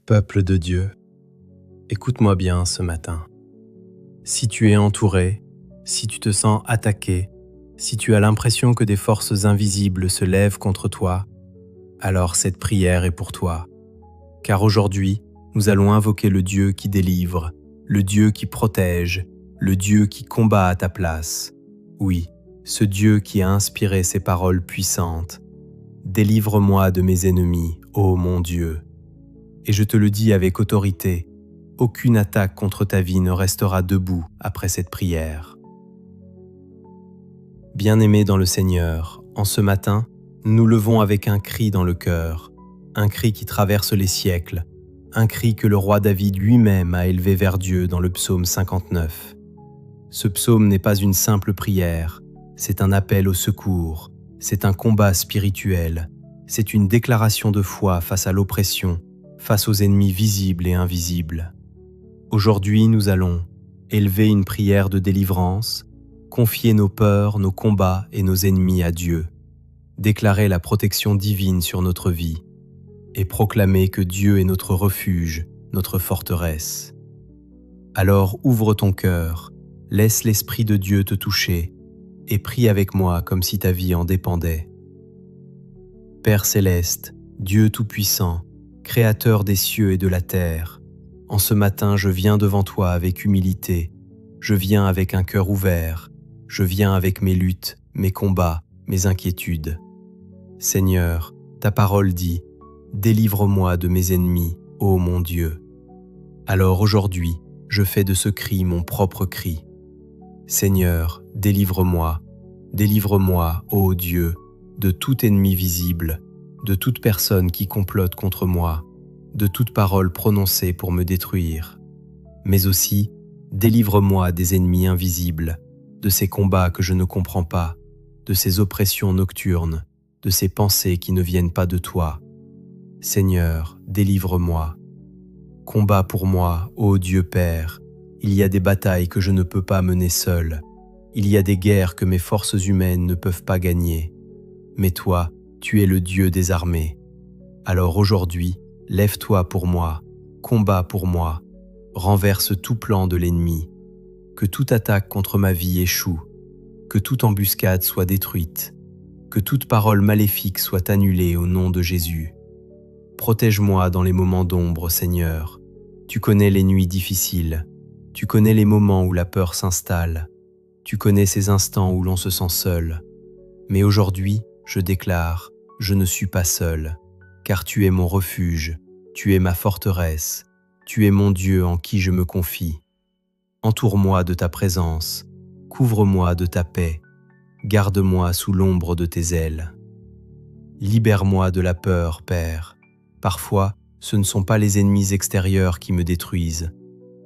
Peuple de Dieu, écoute-moi bien ce matin. Si tu es entouré, si tu te sens attaqué, si tu as l'impression que des forces invisibles se lèvent contre toi, alors cette prière est pour toi. Car aujourd'hui, nous allons invoquer le Dieu qui délivre, le Dieu qui protège, le Dieu qui combat à ta place. Oui, ce Dieu qui a inspiré ces paroles puissantes. Délivre-moi de mes ennemis, ô mon Dieu. Et je te le dis avec autorité, aucune attaque contre ta vie ne restera debout après cette prière. Bien-aimés dans le Seigneur, en ce matin, nous levons avec un cri dans le cœur, un cri qui traverse les siècles, un cri que le roi David lui-même a élevé vers Dieu dans le psaume 59. Ce psaume n'est pas une simple prière, c'est un appel au secours, c'est un combat spirituel, c'est une déclaration de foi face à l'oppression, face aux ennemis visibles et invisibles. Aujourd'hui, nous allons élever une prière de délivrance, confier nos peurs, nos combats et nos ennemis à Dieu, déclarer la protection divine sur notre vie et proclamer que Dieu est notre refuge, notre forteresse. Alors ouvre ton cœur, laisse l'Esprit de Dieu te toucher et prie avec moi comme si ta vie en dépendait. Père céleste, Dieu tout-puissant, Créateur des cieux et de la terre, en ce matin je viens devant toi avec humilité, je viens avec un cœur ouvert, je viens avec mes luttes, mes combats, mes inquiétudes. Seigneur, ta parole dit, délivre-moi de mes ennemis, ô mon Dieu. Alors aujourd'hui, je fais de ce cri mon propre cri. Seigneur, délivre-moi, ô Dieu, de tout ennemi visible, de toute personne qui complote contre moi, de toute parole prononcée pour me détruire. Mais aussi, délivre-moi des ennemis invisibles, de ces combats que je ne comprends pas, de ces oppressions nocturnes, de ces pensées qui ne viennent pas de toi. Seigneur, délivre-moi. Combat pour moi, ô Dieu Père. Il y a des batailles que je ne peux pas mener seul. Il y a des guerres que mes forces humaines ne peuvent pas gagner. Mais toi, tu es le Dieu des armées. Alors aujourd'hui, lève-toi pour moi, combat pour moi, renverse tout plan de l'ennemi, que toute attaque contre ma vie échoue, que toute embuscade soit détruite, que toute parole maléfique soit annulée au nom de Jésus. Protège-moi dans les moments d'ombre, Seigneur. Tu connais les nuits difficiles, tu connais les moments où la peur s'installe, tu connais ces instants où l'on se sent seul. Mais aujourd'hui, je déclare, je ne suis pas seul, car tu es mon refuge, tu es ma forteresse, tu es mon Dieu en qui je me confie. Entoure-moi de ta présence, couvre-moi de ta paix, garde-moi sous l'ombre de tes ailes. Libère-moi de la peur, Père. Parfois, ce ne sont pas les ennemis extérieurs qui me détruisent,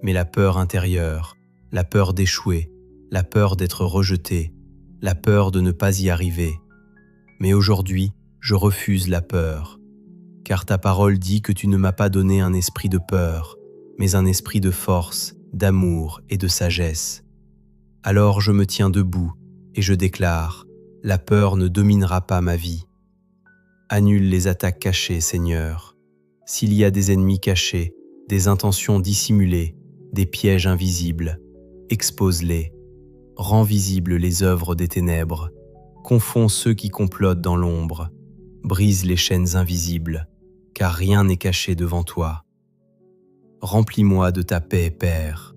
mais la peur intérieure, la peur d'échouer, la peur d'être rejeté, la peur de ne pas y arriver. Mais aujourd'hui, je refuse la peur, car ta parole dit que tu ne m'as pas donné un esprit de peur, mais un esprit de force, d'amour et de sagesse. Alors je me tiens debout et je déclare, la peur ne dominera pas ma vie. Annule les attaques cachées, Seigneur. S'il y a des ennemis cachés, des intentions dissimulées, des pièges invisibles, expose-les. Rends visibles les œuvres des ténèbres. Confonds ceux qui complotent dans l'ombre. Brise les chaînes invisibles, car rien n'est caché devant toi. Remplis-moi de ta paix, Père.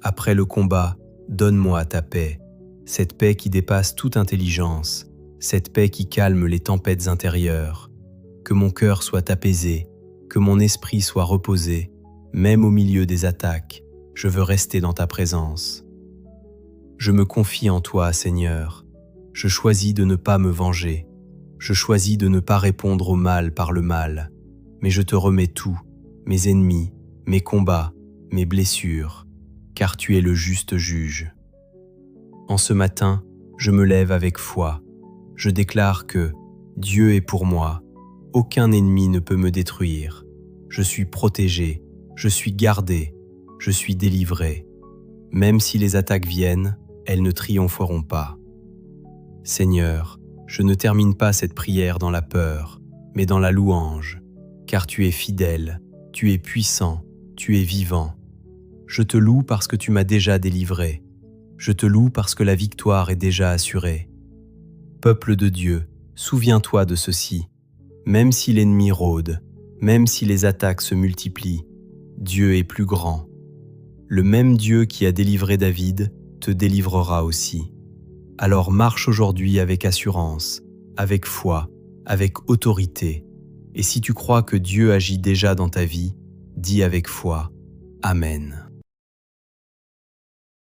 Après le combat, donne-moi ta paix, cette paix qui dépasse toute intelligence, cette paix qui calme les tempêtes intérieures. Que mon cœur soit apaisé, que mon esprit soit reposé, même au milieu des attaques, je veux rester dans ta présence. Je me confie en toi, Seigneur. Je choisis de ne pas me venger. Je choisis de ne pas répondre au mal par le mal. Mais je te remets tout, mes ennemis, mes combats, mes blessures, car tu es le juste juge. En ce matin, je me lève avec foi. Je déclare que Dieu est pour moi. Aucun ennemi ne peut me détruire. Je suis protégé, je suis gardé, je suis délivré. Même si les attaques viennent, elles ne triompheront pas. Seigneur, je ne termine pas cette prière dans la peur, mais dans la louange, car tu es fidèle, Tu es puissant, tu es vivant. Je te loue parce que tu m'as déjà délivré. Je te loue parce que la victoire est déjà assurée. Peuple de Dieu, souviens-toi de ceci. Même si l'ennemi rôde, même si les attaques se multiplient, Dieu est plus grand. Le même Dieu qui a délivré David te délivrera aussi. Alors marche aujourd'hui avec assurance, avec foi, avec autorité. Et si tu crois que Dieu agit déjà dans ta vie, dis avec foi, Amen.